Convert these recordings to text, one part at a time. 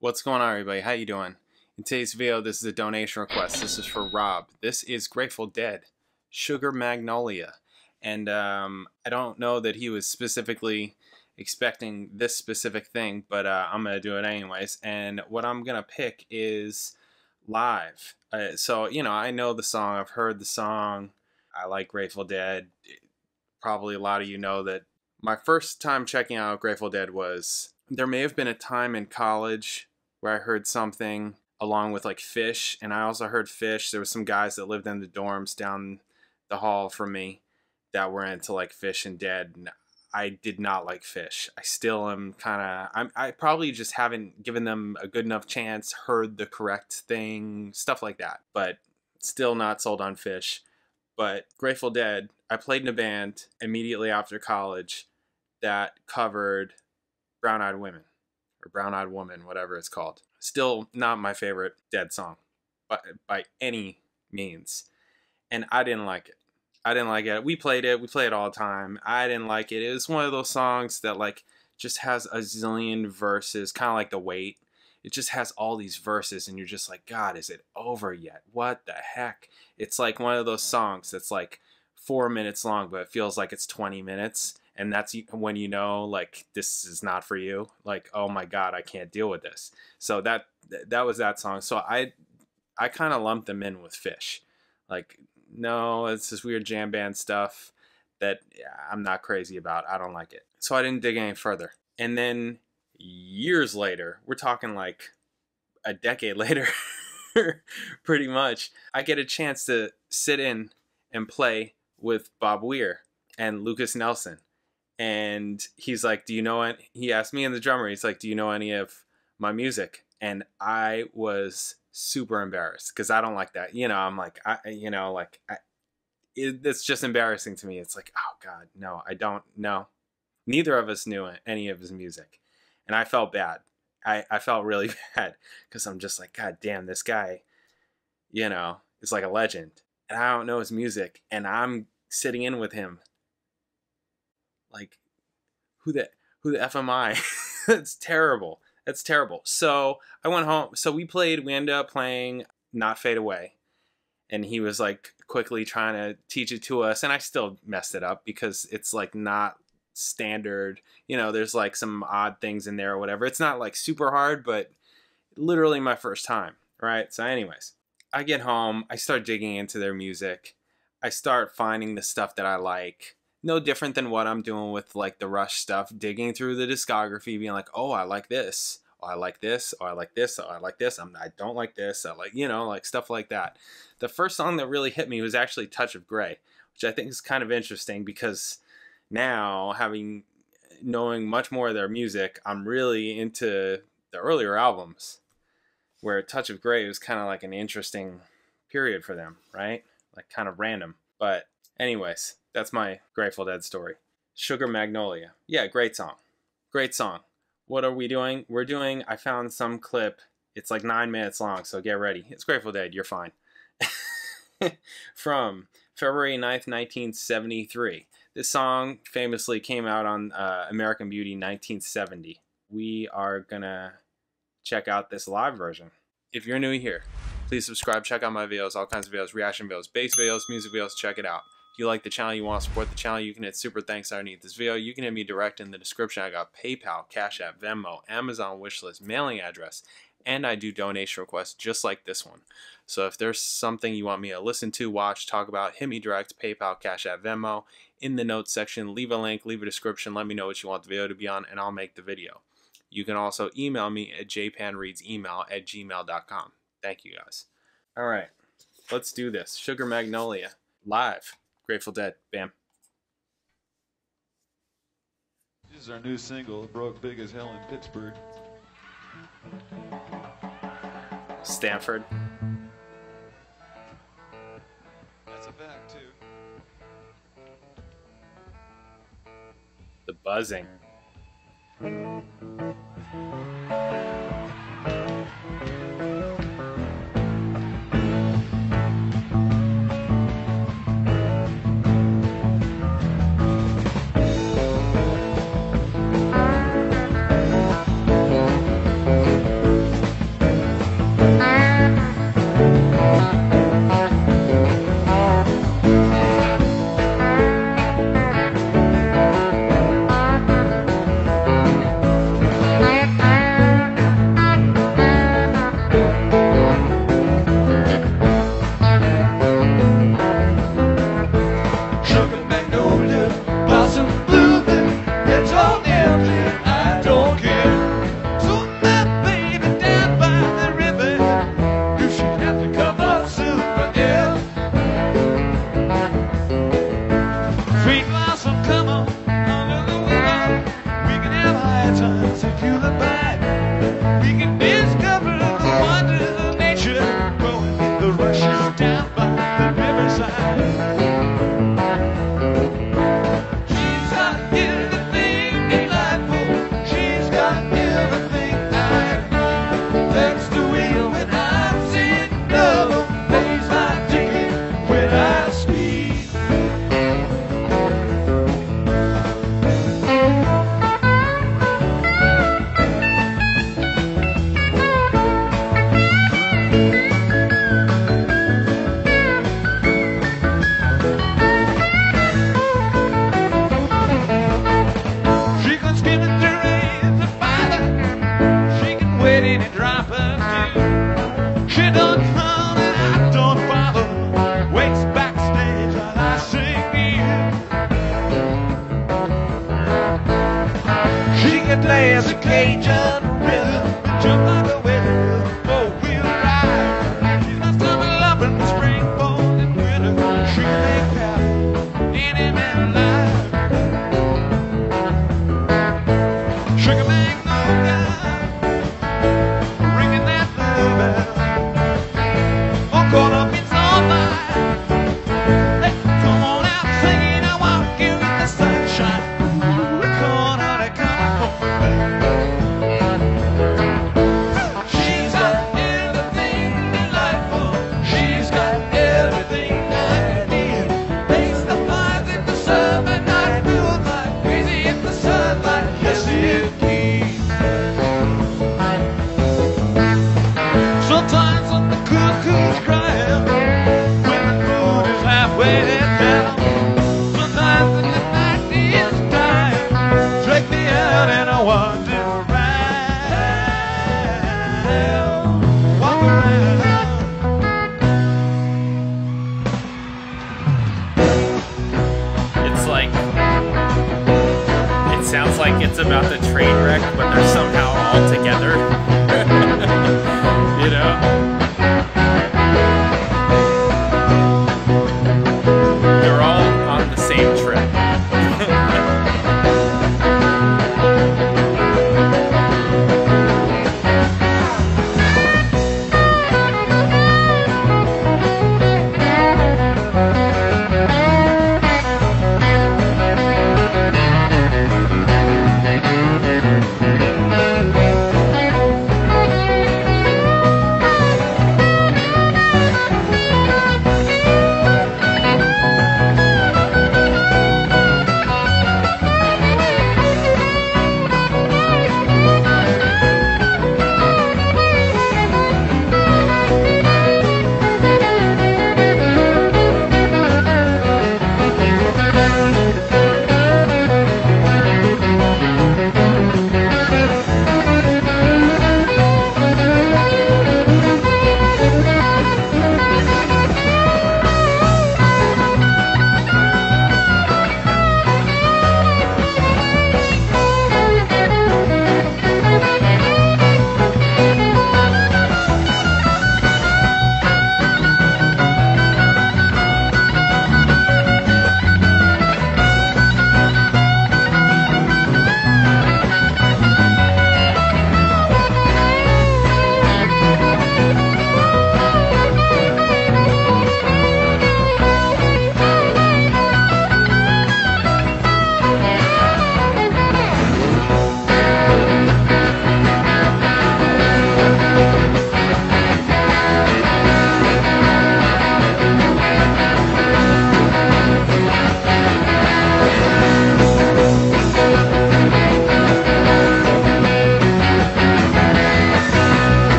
What's going on, everybody? How you doing? In today's video, this is a donation request. This is for Rob. This is Grateful Dead, Sugar Magnolia. And I don't know that he was specifically expecting this specific thing, but I'm going to do it anyways. And what I'm going to pick is live. So, you know, I know the song. I've heard the song. I like Grateful Dead. Probably a lot of you know that my first time checking out Grateful Dead was, there may have been a time in college where I heard something along with like Fish, and I also heard Fish. There were some guys that lived in the dorms down the hall from me that were into like Fish and Dead, and I did not like Fish. I still am kind of, I probably just haven't given them a good enough chance, heard the correct thing, stuff like that, but still not sold on Fish. But Grateful Dead, I played in a band immediately after college that covered Brown Eyed Women, or Brown Eyed Woman, whatever it's called. Still not my favorite Dead song, but by any means. And I didn't like it. I didn't like it. We play it all the time. I didn't like it. It was one of those songs that like just has a zillion verses, kind of like The Weight. It just has all these verses and you're just like, God, is it over yet? What the heck? It's like one of those songs that's like 4 minutes long, but it feels like it's 20 minutes. And that's when you know, like, this is not for you. Like, oh my God, I can't deal with this. So that was that song. So I kind of lumped them in with Fish. Like, no, it's this weird jam band stuff that I'm not crazy about. I don't like it. So I didn't dig any further. And then years later, we're talking like a decade later, pretty much, I get a chance to sit in and play with Bob Weir and Lukas Nelson. And he's like, do you know what? He asked me and the drummer, he's like, do you know any of my music? And I was super embarrassed because I don't like that. You know, I'm like, it's just embarrassing to me. It's like, oh God, no, I don't know. Neither of us knew any of his music. And I felt bad. I felt really bad because I'm just like, God damn, this guy, you know, is like a legend. And I don't know his music. And I'm sitting in with him. Like, who the F am I? That's terrible. That's terrible. So I went home. So we ended up playing Not Fade Away. And he was like quickly trying to teach it to us. And I still messed it up because it's like not standard. You know, there's like some odd things in there or whatever. It's not like super hard, but literally my first time. Right. So anyways, I get home. I start digging into their music. I start finding the stuff that I like. No different than what I'm doing with like the Rush stuff, digging through the discography, being like, oh, I like this. Oh, I like this. Oh, I like this. Oh, I like this. I don't like this. I like, you know, like stuff like that. The first song that really hit me was actually Touch of Grey, which I think is kind of interesting because now, knowing much more of their music, I'm really into the earlier albums where Touch of Grey was kind of like an interesting period for them, right? Like kind of random. But anyways, that's my Grateful Dead story. Sugar Magnolia. Yeah, great song. Great song. What are we doing? I found some clip. It's like 9 minutes long, so get ready. It's Grateful Dead. You're fine. From February 9th, 1973. This song famously came out on American Beauty 1970. We are going to check out this live version. If you're new here, please subscribe. Check out my videos, all kinds of videos, reaction videos, bass videos, music videos. Check it out. If you like the channel, you want to support the channel, you can hit super thanks underneath this video. You can hit me direct in the description. I got PayPal, Cash App, Venmo, Amazon wishlist, mailing address, and I do donation requests just like this one. So if there's something you want me to listen to, watch, talk about, hit me direct, PayPal, Cash App, Venmo. In the notes section, leave a link, leave a description, let me know what you want the video to be on, and I'll make the video. You can also email me at jpanreadsemail@gmail.com. Thank you guys. All right, let's do this. Sugar Magnolia, live. Grateful Dead. Bam. This is our new single. It broke big as hell in Pittsburgh. Stanford. That's a fact, too. The buzzing.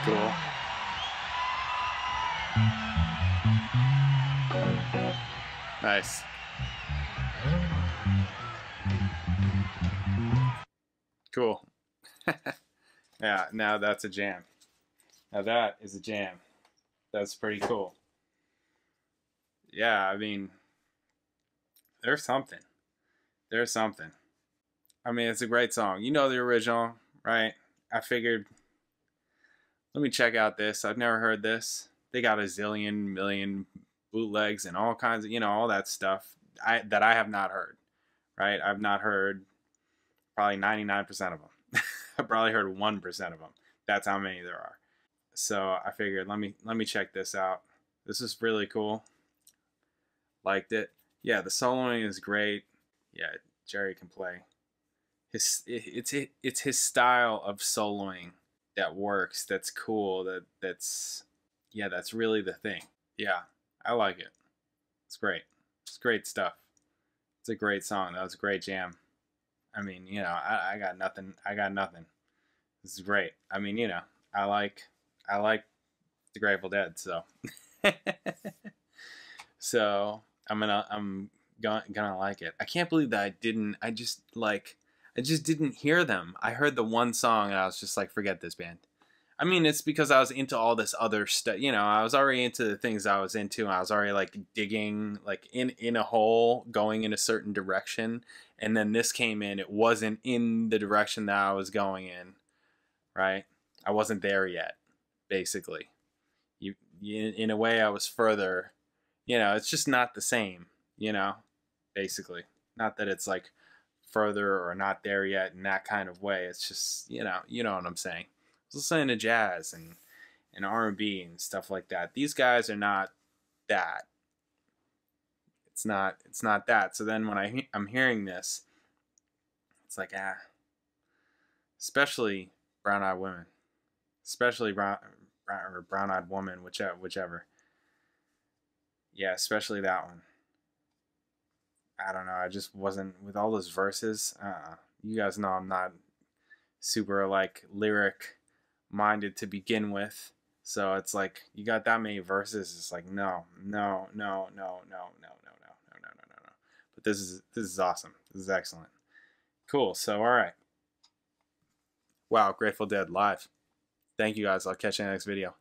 Cool. Nice. Cool. Yeah, now that's a jam. Now that is a jam. That's pretty cool. Yeah, I mean, there's something. There's something. I mean, it's a great song. You know the original, right? I figured, let me check out this. I've never heard this. They got a zillion million bootlegs and all kinds of, you know, all that stuff that I have not heard, right? I've not heard probably 99% of them. I probably heard 1% of them. That's how many there are. So I figured, let me check this out. This is really cool. Liked it. Yeah, the soloing is great. Yeah, Jerry can play. It's his style of soloing that works. That's cool. That's really the thing. Yeah, I like it. It's great. It's great stuff. It's a great song. That was a great jam. I mean, you know, I got nothing. I got nothing. This is great. I mean, you know, I like the Grateful Dead, so so I'm gonna like it. I can't believe that I just didn't hear them. I heard the one song and I was just like, forget this band. I mean, it's because I was into all this other stuff. You know, I was already into the things I was into. I was already like digging like in a hole, going in a certain direction. And then this came in. It wasn't in the direction that I was going in, right? I wasn't there yet, basically. You in a way, I was further. You know, it's just not the same. You know, basically, not that it's like further or not there yet in that kind of way. It's just, you know what I'm saying. I was listening to jazz and R&B and stuff like that. These guys are not that. It's not that. So then when I'm hearing this, it's like, especially Brown Eyed Women, especially Brown Eyed Woman, whichever. Yeah, especially that one. I don't know. I just wasn't with all those verses. You guys know I'm not super like lyric minded to begin with, so it's like you got that many verses. It's like no. But this is awesome. This is excellent. Cool. So all right. Wow, Grateful Dead live. Thank you guys. I'll catch you in the next video.